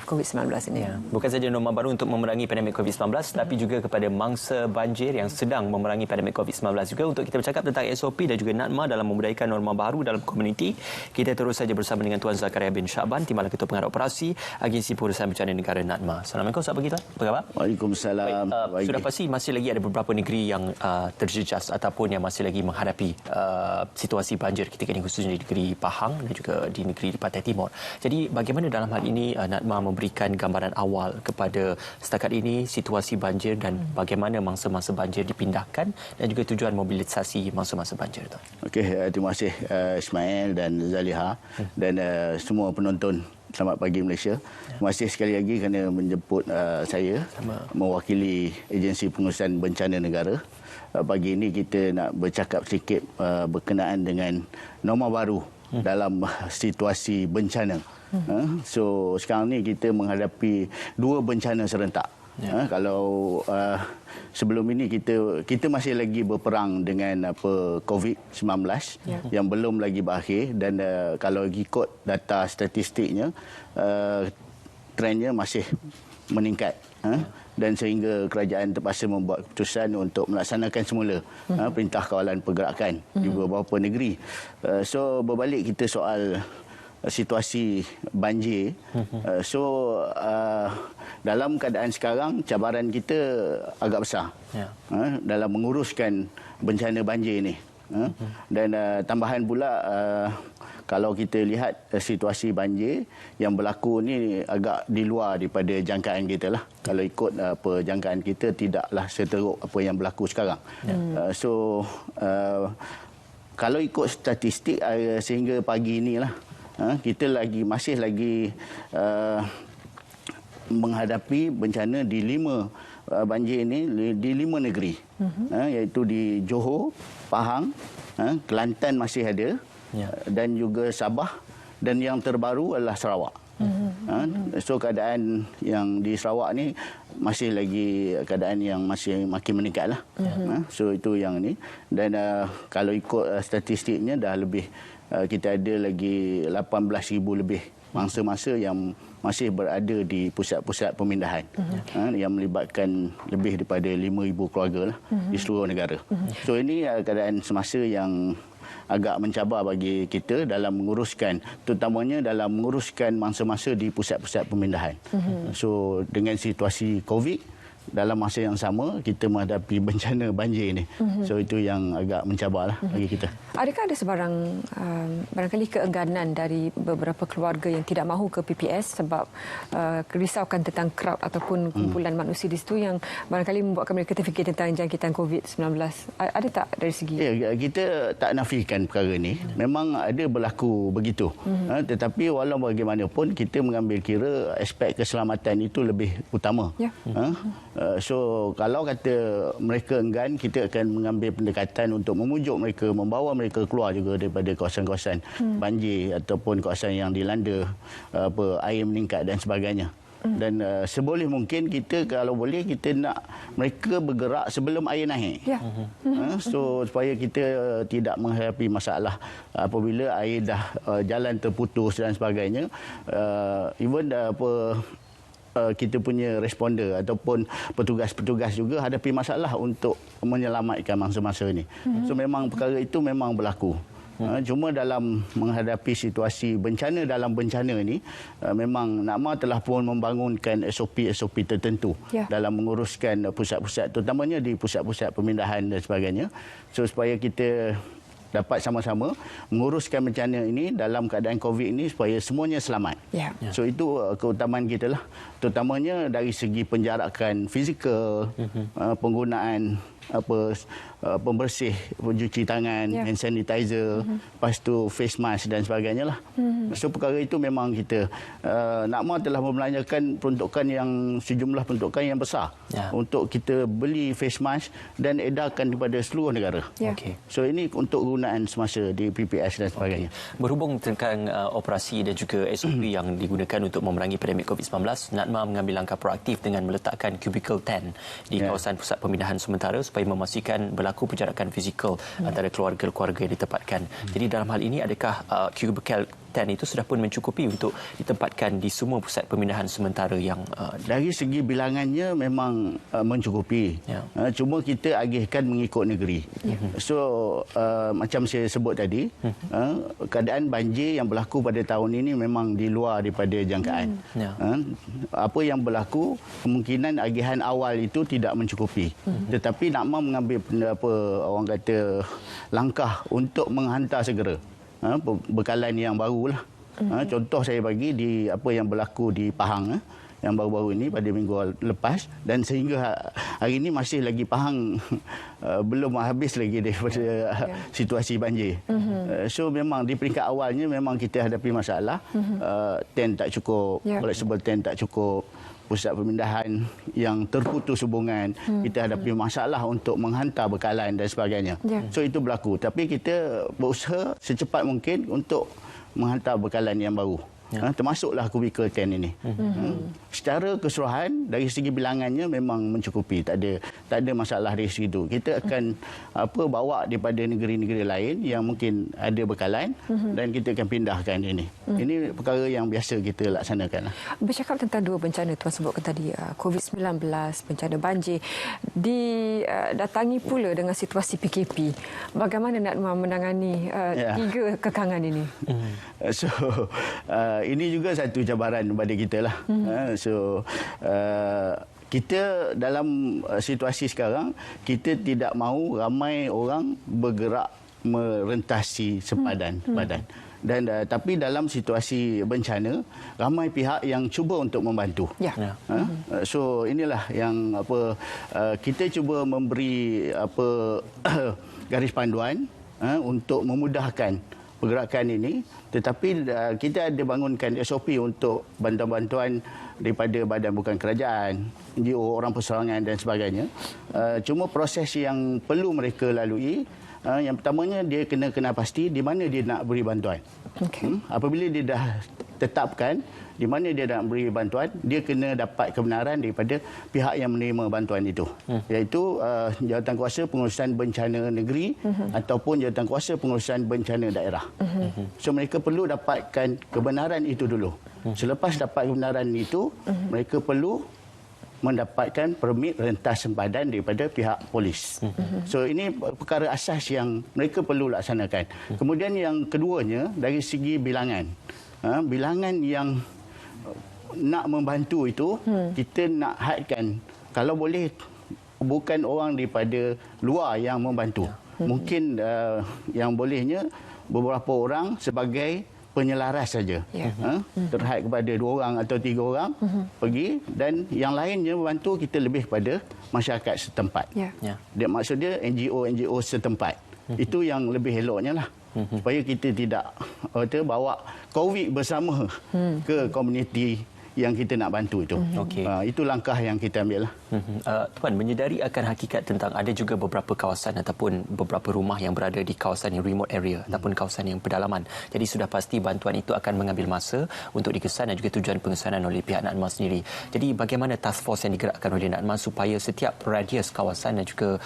COVID-19 ini. Ya, bukan saja norma baru untuk memerangi pandemik COVID-19 tapi juga kepada mangsa banjir yang sedang memerangi pandemik COVID-19 juga. Untuk kita bercakap tentang SOP dan juga NADMA dalam membudayakan norma baru dalam komuniti, kita terus saja bersama dengan Tuan Zakaria bin Syaban, Timbalan Ketua Pengarah Operasi Agensi Pengurusan Bencana Negara NADMA. Assalamualaikum, selamat pagi Tuan. Apa khabar? Waalaikumsalam. Sudah pasti masih lagi ada beberapa negeri yang terjejas ataupun yang masih lagi menghadapi situasi banjir ketika ini, khususnya di negeri Pahang dan juga di negeri di Pantai Timur. Jadi bagaimana dalam hal ini NADMA memberikan gambaran awal kepada setakat ini situasi banjir dan bagaimana mangsa-mangsa banjir dipindahkan dan juga tujuan mobilisasi mangsa-mangsa banjir itu? Okey, terima kasih Ismail dan Zaliha dan semua penonton. Selamat pagi Malaysia. Terima kasih sekali lagi kerana menjemput saya mewakili Agensi Pengurusan Bencana Negara. Pagi ini kita nak bercakap sedikit berkenaan dengan norma baru dalam situasi bencana. So sekarang ni kita menghadapi dua bencana serentak. Kalau sebelum ini kita masih lagi berperang dengan COVID-19 yang belum lagi berakhir dan kalau ikut data statistiknya trendnya masih meningkat. Dan sehingga kerajaan terpaksa membuat keputusan untuk melaksanakan semula perintah kawalan pergerakan di beberapa negeri. So berbalik kita soal situasi banjir. Dalam keadaan sekarang cabaran kita agak besar dalam menguruskan bencana banjir ini. Dan tambahan pula kalau kita lihat situasi banjir yang berlaku ni agak di luar daripada jangkaan kita lah. Kalau ikut jangkaan kita tidaklah seteruk apa yang berlaku sekarang. Kalau ikut statistik sehingga pagi inilah kita masih lagi menghadapi bencana di 5 banjir ini di 5 negeri, iaitu di Johor, Pahang, Kelantan masih ada, dan juga Sabah, dan yang terbaru adalah Sarawak. So keadaan yang di Sarawak ni masih lagi keadaan yang masih makin meningkat lah. So itu yang ni. Dan kalau ikut statistiknya dah lebih kita ada lagi 18,000 lebih mangsa-mangsa yang masih berada di pusat-pusat pemindahan yang melibatkan lebih daripada 5,000 keluarga lah di seluruh negara. So ini keadaan semasa yang agak mencabar bagi kita dalam menguruskan, terutamanya dalam menguruskan mangsa-mangsa di pusat-pusat pemindahan. So dengan situasi COVID, dalam masa yang sama kita menghadapi bencana banjir ini. So itu yang agak mencabarlah bagi kita. Adakah ada sebarang barangkali keengganan dari beberapa keluarga yang tidak mahu ke PPS sebab kerisaukan tentang crowd ataupun kumpulan manusia di situ yang barangkali membuatkan mereka terfikir tentang jangkitan COVID-19? Ada tak dari segi? Ya, kita tak nafikan perkara ini. Memang ada berlaku begitu. Tetapi walau bagaimanapun kita mengambil kira aspek keselamatan itu lebih utama. So kalau kata mereka enggan, kita akan mengambil pendekatan untuk memujuk mereka, membawa mereka keluar juga daripada kawasan-kawasan banjir ataupun kawasan yang dilanda air meningkat dan sebagainya. Dan seboleh mungkin kita kalau boleh kita nak mereka bergerak sebelum air naik. So supaya kita tidak menghadapi masalah apabila air dah jalan terputus dan sebagainya. Even kita punya responder ataupun petugas-petugas juga hadapi masalah untuk menyelamatkan mangsa-mangsa ini. So memang perkara itu memang berlaku. Cuma dalam menghadapi situasi bencana dalam bencana ini, memang NADMA telah pun membangunkan SOP-SOP tertentu dalam menguruskan pusat-pusat, terutamanya di pusat-pusat pemindahan dan sebagainya. So supaya kita dapat sama-sama menguruskan bencana ini dalam keadaan COVID ini supaya semuanya selamat. So itu keutamaan kita lah. Terutamanya dari segi penjarakan fizikal, penggunaan pembersih, pencuci tangan, hand sanitizer, lepas tu face mask dan sebagainya lah. So perkara itu memang kita NADMA telah membelanjakan peruntukan yang sejumlah peruntukan yang besar untuk kita beli face mask dan edarkan kepada seluruh negara. So ini untuk gunaan semasa di PPS dan sebagainya. Berhubung tentang operasi dan juga SOP yang digunakan untuk memerangi pandemik COVID-19, NADMA mengambil langkah proaktif dengan meletakkan cubicle tent di kawasan pusat pemindahan sementara supaya memastikan berlaku penjarakan fizikal antara keluarga-keluarga yang ditempatkan. Jadi dalam hal ini adakah cubicle 10 itu sudah pun mencukupi untuk ditempatkan di semua pusat pemindahan sementara yang dari segi bilangannya memang mencukupi. Ya. Cuma kita agihkan mengikut negeri. So macam saya sebut tadi, keadaan banjir yang berlaku pada tahun ini memang di luar daripada jangkaan. Ya. Apa yang berlaku, kemungkinan agihan awal itu tidak mencukupi. Tetapi NAKMA mengambil orang kata langkah untuk menghantar segera bekalan yang barulah. Contoh saya bagi di apa yang berlaku di Pahang yang baru-baru ini pada minggu lepas, dan sehingga hari ini masih lagi Pahang belum habis lagi daripada situasi banjir. So memang di peringkat awalnya memang kita hadapi masalah, tent tak cukup, flexible tent tak cukup, pusat pemindahan yang terputus hubungan, kita hadapi masalah untuk menghantar bekalan dan sebagainya. So itu berlaku, tapi kita berusaha secepat mungkin untuk menghantar bekalan yang baru. Termasuklah kubikel 10 ini. Secara keseluruhan dari segi bilangannya memang mencukupi, tak ada masalah dari segi itu. Kita akan bawa daripada negeri-negeri lain yang mungkin ada bekalan dan kita akan pindahkan ini. Ini perkara yang biasa kita laksanakan. Bercakap tentang dua bencana Tuan sebutkan tadi, COVID-19, bencana banjir, didatangi pula dengan situasi PKP. Bagaimana nak menangani tiga kekangan ini? So ini juga satu cabaran kepada kita lah. Kita dalam situasi sekarang, kita tidak mahu ramai orang bergerak merentasi sempadan. Dan tapi dalam situasi bencana, ramai pihak yang cuba untuk membantu. So inilah yang kita cuba memberi garis panduan untuk memudahkan pergerakan ini, tetapi kita ada bangunkan SOP untuk bantuan-bantuan daripada badan bukan kerajaan, NGO, orang perseorangan dan sebagainya. Cuma proses yang perlu mereka lalui, yang pertamanya dia kena pasti di mana dia nak beri bantuan. Apabila dia dah tetapkan di mana dia nak beri bantuan, dia kena dapat kebenaran daripada pihak yang menerima bantuan itu, iaitu Jawatankuasa Pengurusan Bencana Negeri ataupun Jawatankuasa Pengurusan Bencana Daerah. So mereka perlu dapatkan kebenaran itu dulu. Selepas dapat kebenaran itu, mereka perlu mendapatkan permit rentas sempadan daripada pihak polis. So ini perkara asas yang mereka perlu laksanakan. Kemudian yang keduanya dari segi bilangan. Bilangan yang nak membantu itu, kita nak hadkan, kalau boleh bukan orang daripada luar yang membantu. Mungkin yang bolehnya beberapa orang sebagai penyelaras saja. Terhad kepada 2 orang atau 3 orang pergi, dan yang lainnya membantu kita lebih kepada masyarakat setempat. Maksudnya NGO setempat. Itu yang lebih eloknya lah. Supaya kita tidak bawa COVID bersama ke komuniti yang kita nak bantu itu. Itu langkah yang kita ambil lah. Tuan, menyedari akan hakikat tentang ada juga beberapa kawasan ataupun beberapa rumah yang berada di kawasan yang remote area ataupun kawasan yang pedalaman. Jadi sudah pasti bantuan itu akan mengambil masa untuk dikesan dan juga tujuan pengesanan oleh pihak NAKMA sendiri. Jadi bagaimana task force yang digerakkan oleh NAKMA supaya setiap radius kawasan dan juga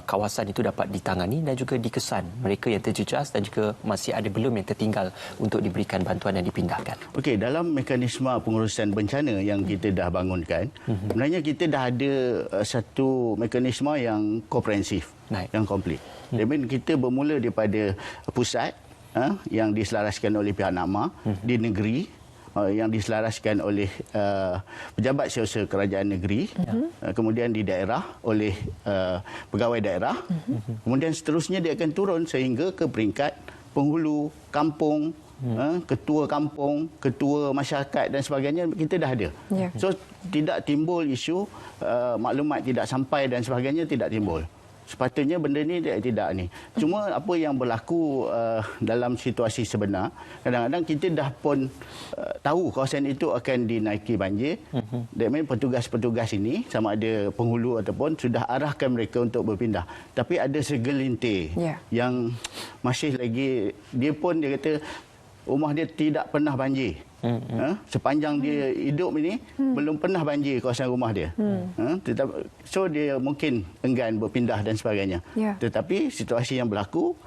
kawasan itu dapat ditangani dan juga dikesan mereka yang terjejas dan juga masih ada belum yang tertinggal untuk diberikan bantuan dan dipindahkan. Okey, dalam mekanisme pengurusan bencana yang kita dah bangunkan, sebenarnya kita dah ada satu mekanisme yang komprehensif, yang komplit. Jadi kita bermula daripada pusat yang diselaraskan oleh pihak NAKMA, di negeri yang diselaraskan oleh pejabat siasat kerajaan negeri, kemudian di daerah oleh pegawai daerah, kemudian seterusnya dia akan turun sehingga ke peringkat penghulu, kampung, ketua kampung, ketua masyarakat dan sebagainya, kita dah ada. So tidak timbul isu maklumat tidak sampai dan sebagainya, tidak timbul. Sepatutnya benda ni tidak ni. Cuma apa yang berlaku dalam situasi sebenar, kadang-kadang kita dah pun tahu kawasan itu akan dinaiki banjir. Dan petugas-petugas ini, sama ada penghulu ataupun, sudah arahkan mereka untuk berpindah. Tapi ada segelintir yang masih lagi, dia pun dia kata rumah dia tidak pernah banjir. Sepanjang dia hidup ini belum pernah banjir kawasan rumah dia. So dia mungkin enggan berpindah dan sebagainya. Tetapi situasi yang berlaku,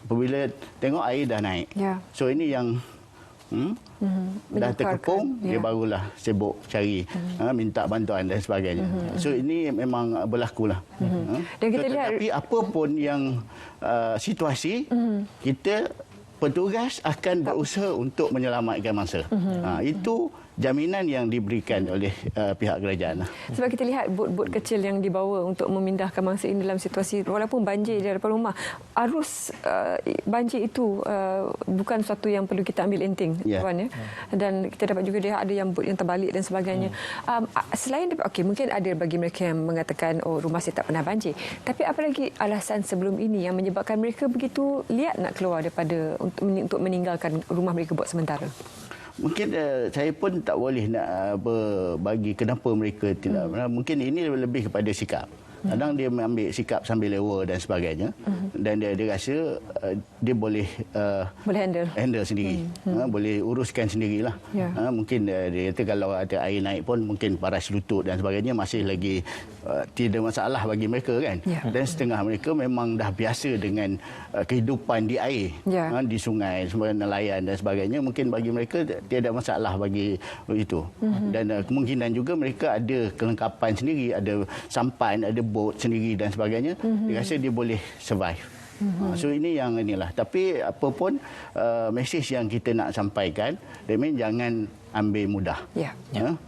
apabila tengok air dah naik. Ya. So ini yang dah terkepung, dia barulah sibuk cari minta bantuan dan sebagainya. So ini memang berlaku lah. Dan kita lihat, tetapi apa pun yang situasi, kita petugas akan berusaha untuk menyelamatkan mangsa. Itu jaminan yang diberikan oleh pihak kerajaan. Sebab kita lihat bot-bot kecil yang dibawa untuk memindahkan mangsa ini dalam situasi walaupun banjir di hadapan rumah, arus banjir itu bukan sesuatu yang perlu kita ambil enteng, Puan, ya. Dan kita dapat juga lihat ada yang bot yang terbalik dan sebagainya. Selain mungkin ada bagi mereka yang mengatakan rumah saya tak pernah banjir, tapi apa lagi alasan sebelum ini yang menyebabkan mereka begitu liat nak keluar daripada untuk meninggalkan rumah mereka buat sementara? Mungkin saya pun tak boleh nak bagi kenapa mereka tidak. Mungkin ini lebih kepada sikap. Kadang dia mengambil sikap sambil lewa dan sebagainya. Dan dia rasa dia boleh handle sendiri. Boleh uruskan sendirilah. Mungkin dia kata kalau ada air naik pun mungkin paras lutut dan sebagainya masih lagi tidak masalah bagi mereka kan. Dan setengah mereka memang dah biasa dengan kehidupan di air, di sungai, semua nelayan dan sebagainya. Mungkin bagi mereka tiada masalah bagi itu. Dan kemungkinan juga mereka ada kelengkapan sendiri, ada sampan, ada bot sendiri dan sebagainya. Dia rasa dia boleh survive. So ini yang inilah. Tapi apa pun mesej yang kita nak sampaikan, jangan ambil mudah.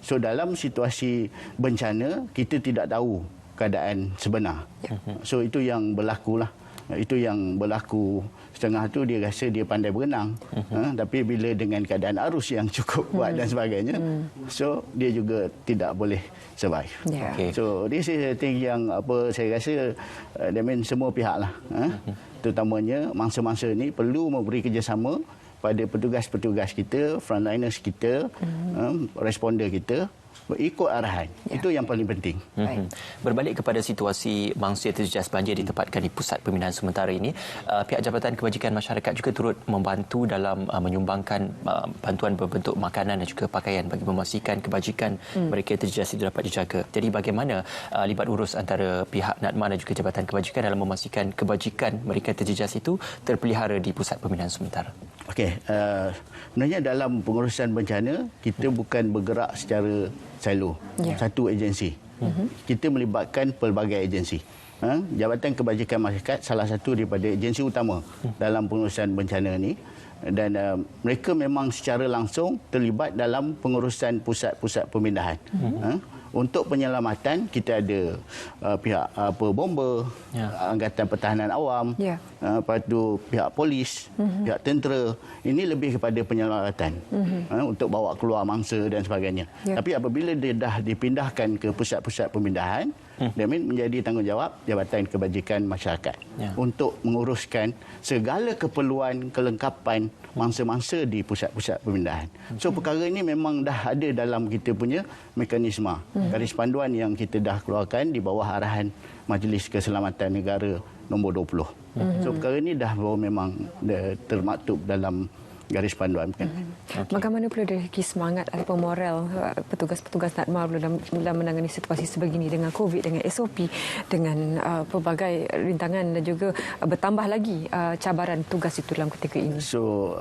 So dalam situasi bencana kita tidak tahu keadaan sebenar. So itu yang berlakulah. Itu yang berlaku. Setengah tu dia rasa dia pandai berenang, tapi bila dengan keadaan arus yang cukup kuat dan sebagainya, so dia juga tidak boleh survive. So this is a thing yang saya rasa semua pihak lah, terutamanya mangsa-mangsa ni perlu memberi kerjasama pada petugas-petugas kita, frontliners kita, responder kita, ikut arahan. Itu yang paling penting. Berbalik kepada situasi mangsa terjejas banjir ditempatkan di pusat pemindahan sementara ini, pihak Jabatan Kebajikan Masyarakat juga turut membantu dalam menyumbangkan bantuan berbentuk makanan dan juga pakaian bagi memastikan kebajikan mereka terjejas itu dapat dijaga. Jadi bagaimana libat urus antara pihak NADMA dan juga Jabatan Kebajikan dalam memastikan kebajikan mereka terjejas itu terpelihara di pusat pemindahan sementara? Okey, sebenarnya dalam pengurusan bencana kita bukan bergerak secara silo, satu agensi. Kita melibatkan pelbagai agensi. Jabatan Kebajikan Masyarakat salah satu daripada agensi utama dalam pengurusan bencana ini. Dan mereka memang secara langsung terlibat dalam pengurusan pusat-pusat pemindahan. Untuk penyelamatan kita ada pihak bomba, Angkatan Pertahanan Awam, lepas tu pihak polis, pihak tentera. Ini lebih kepada penyelamatan untuk bawa keluar mangsa dan sebagainya. Tapi apabila dia dah dipindahkan ke pusat-pusat pemindahan, menjadi tanggungjawab Jabatan Kebajikan Masyarakat untuk menguruskan segala keperluan kelengkapan mangsa-mangsa di pusat-pusat pemindahan. So perkara ini memang dah ada dalam kita punya mekanisme, garis panduan yang kita dah keluarkan di bawah arahan Majlis Keselamatan Negara nombor 20. So perkara ini dah memang termaktub dalam garis panduan kan. Bagaimana pula dari segi semangat ataupun moral petugas-petugas NADMA dalam menangani situasi sebegini dengan COVID, dengan SOP, dengan pelbagai rintangan dan juga bertambah lagi cabaran tugas itu dalam ketika ini? So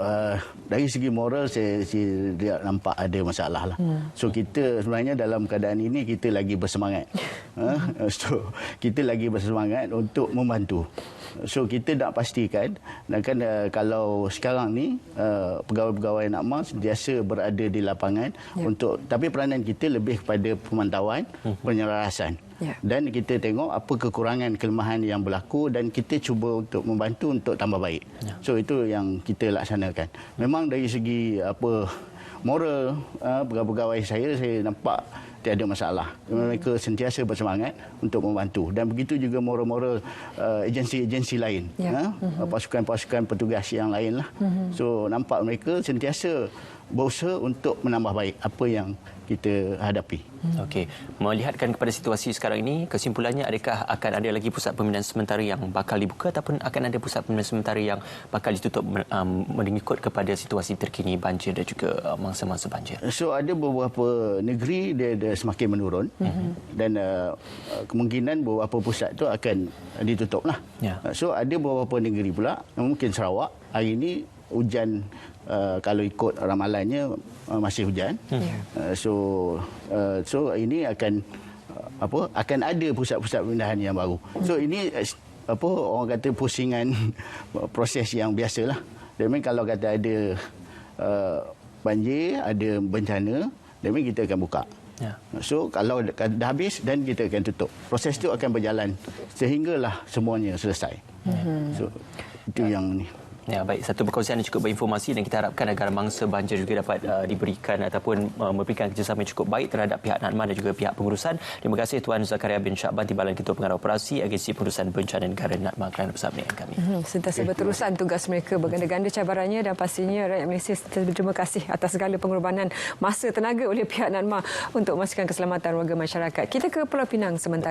dari segi moral saya tidak nampak ada masalah lah. So kita sebenarnya dalam keadaan ini kita lagi bersemangat. So kita lagi bersemangat untuk membantu. So kita nak pastikan, dan kan kalau sekarang ni pegawai-pegawai NADMA sentiasa berada di lapangan tapi peranan kita lebih kepada pemantauan, penyelarasan. Dan kita tengok apa kekurangan kelemahan yang berlaku dan kita cuba untuk membantu untuk tambah baik. So itu yang kita laksanakan. Memang dari segi moral pegawai-pegawai saya nampak tiada masalah. Mereka sentiasa bersemangat untuk membantu. Dan begitu juga moral-moral agensi-agensi lain. Pasukan-pasukan petugas yang lain lah. So nampak mereka sentiasa berusaha untuk menambah baik apa yang kita hadapi. Okey, melihatkan kepada situasi sekarang ini, kesimpulannya adakah akan ada lagi pusat pemindahan sementara yang bakal dibuka ataupun akan ada pusat pemindahan sementara yang bakal ditutup mengikut kepada situasi terkini banjir dan juga mangsa-mangsa banjir? So ada beberapa negeri dia ada semakin menurun dan kemungkinan beberapa pusat tu akan ditutup lah. So ada beberapa negeri pula, mungkin Sarawak hari ini hujan, kalau ikut ramalannya masih hujan. So ini akan akan ada pusat-pusat pemindahan yang baru. So ini orang kata pusingan proses yang biasalah. Dan kalau kata ada banjir, ada bencana, dan kita akan buka. So kalau dah habis, dan kita akan tutup. Proses itu akan berjalan sehinggalah semuanya selesai. So itu yang ni. Ya, baik. Satu perkongsian yang cukup berinformasi dan kita harapkan agar mangsa banjir juga dapat diberikan ataupun memberikan kerjasama yang cukup baik terhadap pihak NADMA dan juga pihak pengurusan. Terima kasih Tuan Zakaria bin Syakban, Timbalan Ketua Pengarah Operasi Agensi Pengurusan Bencana Negara NADMA kerana bersama dengan kami. Sentiasa berterusan tugas mereka, berganda-ganda cabarannya, dan pastinya rakyat Malaysia sentiasa berterima kasih atas segala pengorbanan masa tenaga oleh pihak NADMA untuk memastikan keselamatan warga masyarakat. Kita ke Pulau Pinang sementara.